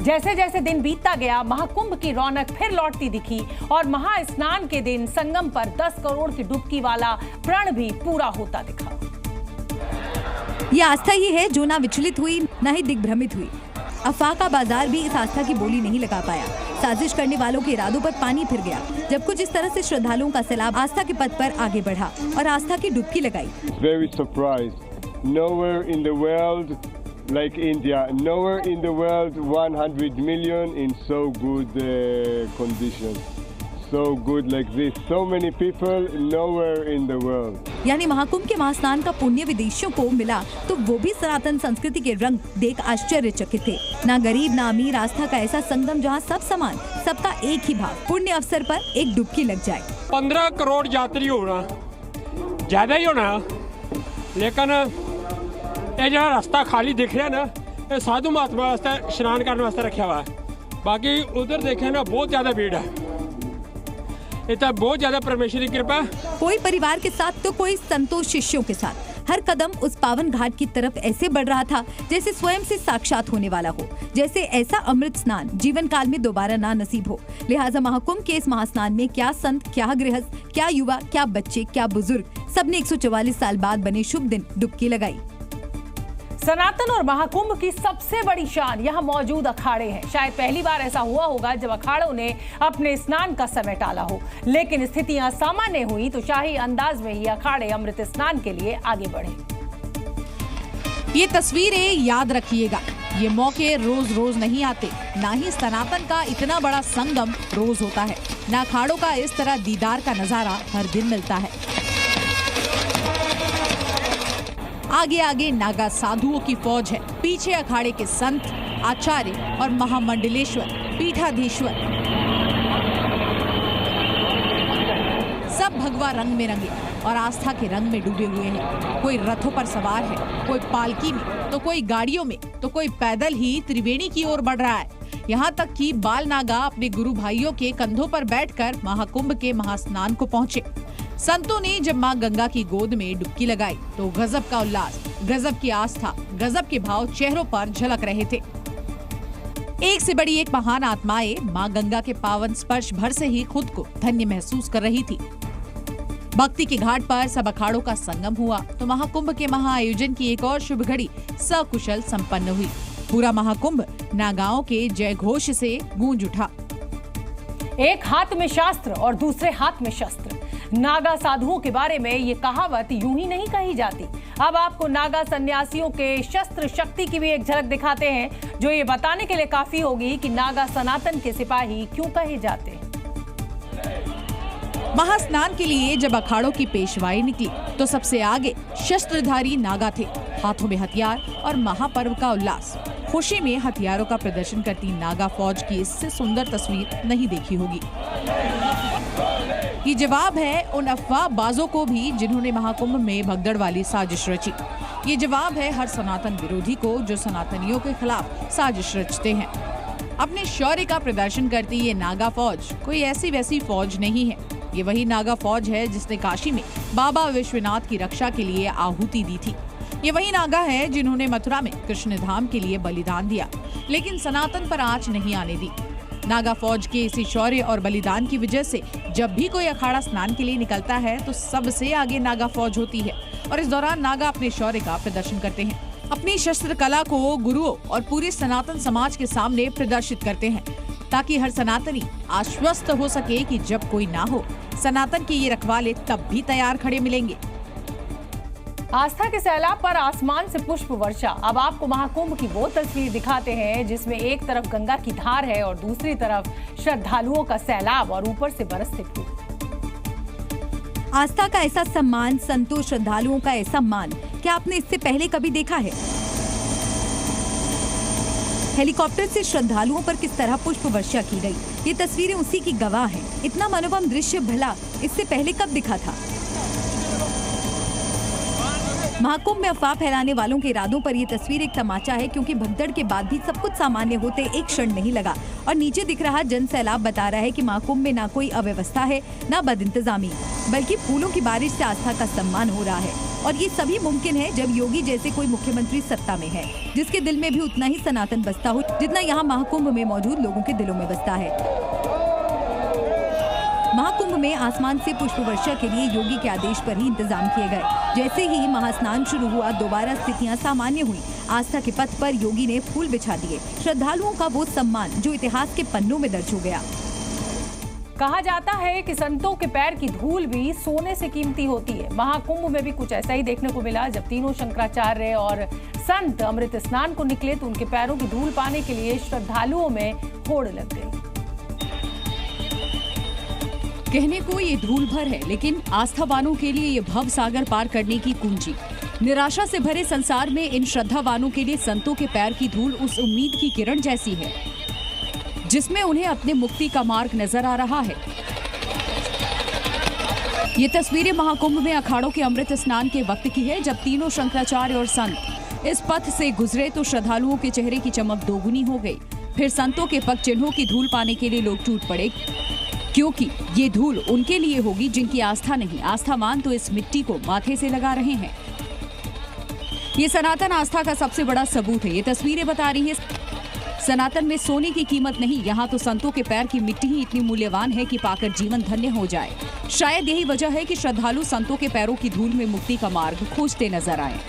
जैसे जैसे दिन बीतता गया, महाकुंभ की रौनक फिर लौटती दिखी और महास्नान के दिन संगम पर 10 करोड़ की डुबकी वाला प्रण भी पूरा होता दिखा। ये आस्था ही है जो ना विचलित हुई, ना ही दिग्भ्रमित हुई। अफवाह का बाजार भी इस आस्था की बोली नहीं लगा पाया। साजिश करने वालों के इरादों पर पानी फिर गया जब कुछ इस तरह से श्रद्धालुओं का सैलाब आस्था के पथ पर आगे बढ़ा और आस्था की डुबकी लगाई। Very surprised. Nowhere in the world like India, nowhere in the world 100 million in so good condition. So good like this. So many people, nowhere in the world. यानी महाकुंभ के महास्नान का पुण्य विदेशियों को मिला तो वो भी सनातन संस्कृति के रंग देख आश्चर्यचकित थे। ना गरीब ना अमीर, आस्था का ऐसा संगम जहाँ सब समान, सबका एक ही भाव। पुण्य अवसर पर एक डुबकी लग जाए। 15 करोड़ यात्री होना ज्यादा ही होना, लेकिन ये जो रास्ता खाली दिख रहा है ना, ये साधु महात्मा वास्ते स्नान करने वास्ते रखा हुआ है। बाकी उधर देखे ना बहुत ज्यादा भीड़ है, इतना बहुत ज्यादा परमेश्वर की कृपा। कोई परिवार के साथ तो कोई संतों शिष्यों के साथ। हर कदम उस पावन घाट की तरफ ऐसे बढ़ रहा था जैसे स्वयं से साक्षात होने वाला हो, जैसे ऐसा अमृत स्नान जीवन काल में दोबारा ना नसीब हो। लिहाजा महाकुंभ के इस महास्नान में क्या संत, क्या गृहस्थ, क्या युवा, क्या बच्चे, क्या बुजुर्ग, सबने 144 साल बाद बने शुभ दिन डुबकी लगाई। सनातन और महाकुंभ की सबसे बड़ी शान यहाँ मौजूद अखाड़े हैं। शायद पहली बार ऐसा हुआ होगा जब अखाड़ों ने अपने स्नान का समय टाला हो, लेकिन स्थितियां सामान्य हुई तो शाही अंदाज में ही अखाड़े अमृत स्नान के लिए आगे बढ़े। ये तस्वीरें याद रखिएगा, ये मौके रोज रोज नहीं आते, ना ही सनातन का इतना बड़ा संगम रोज होता है, ना अखाड़ों का इस तरह दीदार का नजारा हर दिन मिलता है। आगे आगे नागा साधुओं की फौज है, पीछे अखाड़े के संत, आचार्य और महामंडलेश्वर, पीठाधीश्वर, सब भगवा रंग में रंगे और आस्था के रंग में डूबे हुए हैं। कोई रथों पर सवार है, कोई पालकी में, तो कोई गाड़ियों में, तो कोई पैदल ही त्रिवेणी की ओर बढ़ रहा है। यहाँ तक कि बाल नागा अपने गुरु भाइयों के कंधों पर बैठकर महाकुंभ के महास्नान को पहुँचे। संतों ने जब मां गंगा की गोद में डुबकी लगाई तो गजब का उल्लास, गजब की आस्था, गजब के भाव चेहरों पर झलक रहे थे। एक से बड़ी एक महान आत्माएं मां गंगा के पावन स्पर्श भर से ही खुद को धन्य महसूस कर रही थी। भक्ति के घाट पर सब अखाड़ों का संगम हुआ तो महाकुंभ के महाआयोजन की एक और शुभ घड़ी सकुशल संपन्न हुई। पूरा महाकुंभ नागाओं के जय घोष से गूंज उठा। एक हाथ में शास्त्र और दूसरे हाथ में शस्त्र। नागा साधुओं के बारे में ये कहावत यूं ही नहीं कही जाती। अब आपको नागा सन्यासियों के शस्त्र शक्ति की भी एक झलक दिखाते हैं, जो ये बताने के लिए काफी होगी कि नागा सनातन के सिपाही क्यों कहे जाते हैं। महास्नान के लिए जब अखाड़ों की पेशवाई निकली तो सबसे आगे शस्त्रधारी नागा थे, हाथों में हथियार और महापर्व का उल्लास। खुशी में हथियारों का प्रदर्शन करती नागा फौज की इससे सुंदर तस्वीर नहीं देखी होगी। ये जवाब है उन अफवाहबाजों को भी जिन्होंने महाकुंभ में भगदड़ वाली साजिश रची। ये जवाब है हर सनातन विरोधी को जो सनातनियों के खिलाफ साजिश रचते हैं। अपने शौर्य का प्रदर्शन करती ये नागा फौज कोई ऐसी वैसी फौज नहीं है। ये वही नागा फौज है जिसने काशी में बाबा विश्वनाथ की रक्षा के लिए आहुति दी थी। ये वही नागा है जिन्होंने मथुरा में कृष्ण धाम के लिए बलिदान दिया, लेकिन सनातन पर आंच नहीं आने दी। नागा फौज के इसी शौर्य और बलिदान की वजह से जब भी कोई अखाड़ा स्नान के लिए निकलता है तो सबसे आगे नागा फौज होती है और इस दौरान नागा अपने शौर्य का प्रदर्शन करते हैं। अपनी शस्त्र कला को गुरुओं और पूरे सनातन समाज के सामने प्रदर्शित करते हैं ताकि हर सनातनी आश्वस्त हो सके कि जब कोई ना हो, सनातन के ये रखवाले तब भी तैयार खड़े मिलेंगे। आस्था के सैलाब पर आसमान से पुष्प वर्षा। अब आपको महाकुंभ की वो तस्वीर दिखाते हैं जिसमें एक तरफ गंगा की धार है और दूसरी तरफ श्रद्धालुओं का सैलाब और ऊपर से बरसते फूल। आस्था का ऐसा सम्मान, संतों श्रद्धालुओं का ऐसा मान, क्या आपने इससे पहले कभी देखा है? हेलीकॉप्टर से श्रद्धालुओं पर किस तरह पुष्प वर्षा की गई, ये तस्वीरें उसी की गवाह हैं। इतना मनोरम दृश्य भला इससे पहले कब दिखा था? महाकुंभ में अफवाह फैलाने वालों के इरादों पर ये तस्वीर एक तमाचा है, क्योंकि भगदड़ के बाद भी सब कुछ सामान्य होते एक क्षण नहीं लगा और नीचे दिख रहा जन सैलाब बता रहा है कि महाकुंभ में ना कोई अव्यवस्था है, ना बदइंतजामी, बल्कि फूलों की बारिश से आस्था का सम्मान हो रहा है। और ये सभी मुमकिन है जब योगी जैसे कोई मुख्यमंत्री सत्ता में है, जिसके दिल में भी उतना ही सनातन बसता हो जितना यहाँ महाकुंभ में मौजूद लोगों के दिलों में बसता है। महाकुंभ में आसमान से पुष्प वर्षा के लिए योगी के आदेश पर ही इंतजाम किए गए। जैसे ही महास्नान शुरू हुआ, दोबारा स्थितियां सामान्य हुई। आस्था के पथ पर योगी ने फूल बिछा दिए। श्रद्धालुओं का वो सम्मान जो इतिहास के पन्नों में दर्ज हो गया। कहा जाता है कि संतों के पैर की धूल भी सोने से कीमती होती है। महाकुंभ में भी कुछ ऐसा ही देखने को मिला। जब तीनों शंकराचार्य और संत अमृत स्नान को निकले तो उनके पैरों की धूल पाने के लिए श्रद्धालुओं में होड़ लग गई। कहने को ये धूल भर है, लेकिन आस्थावानों के लिए ये भव सागर पार करने की कुंजी। निराशा से भरे संसार में इन श्रद्धावानों के लिए संतों के पैर की धूल उस उम्मीद की किरण जैसी है जिसमें उन्हें अपने मुक्ति का मार्ग नजर आ रहा है। ये तस्वीरें महाकुंभ में अखाड़ों के अमृत स्नान के वक्त की है, जब तीनों शंकराचार्य और संत इस पथ से गुजरे तो श्रद्धालुओं के चेहरे की चमक दोगुनी हो गई। फिर संतों के पग चिन्हों की धूल पाने के लिए लोग टूट पड़े, क्योंकि ये धूल उनके लिए होगी जिनकी आस्था नहीं। आस्थावान तो इस मिट्टी को माथे से लगा रहे हैं। ये सनातन आस्था का सबसे बड़ा सबूत है। ये तस्वीरें बता रही है सनातन में सोने की कीमत नहीं, यहाँ तो संतों के पैर की मिट्टी ही इतनी मूल्यवान है कि पाकर जीवन धन्य हो जाए। शायद यही वजह है कि श्रद्धालु संतों के पैरों की धूल में मुक्ति का मार्ग खोजते नजर आए।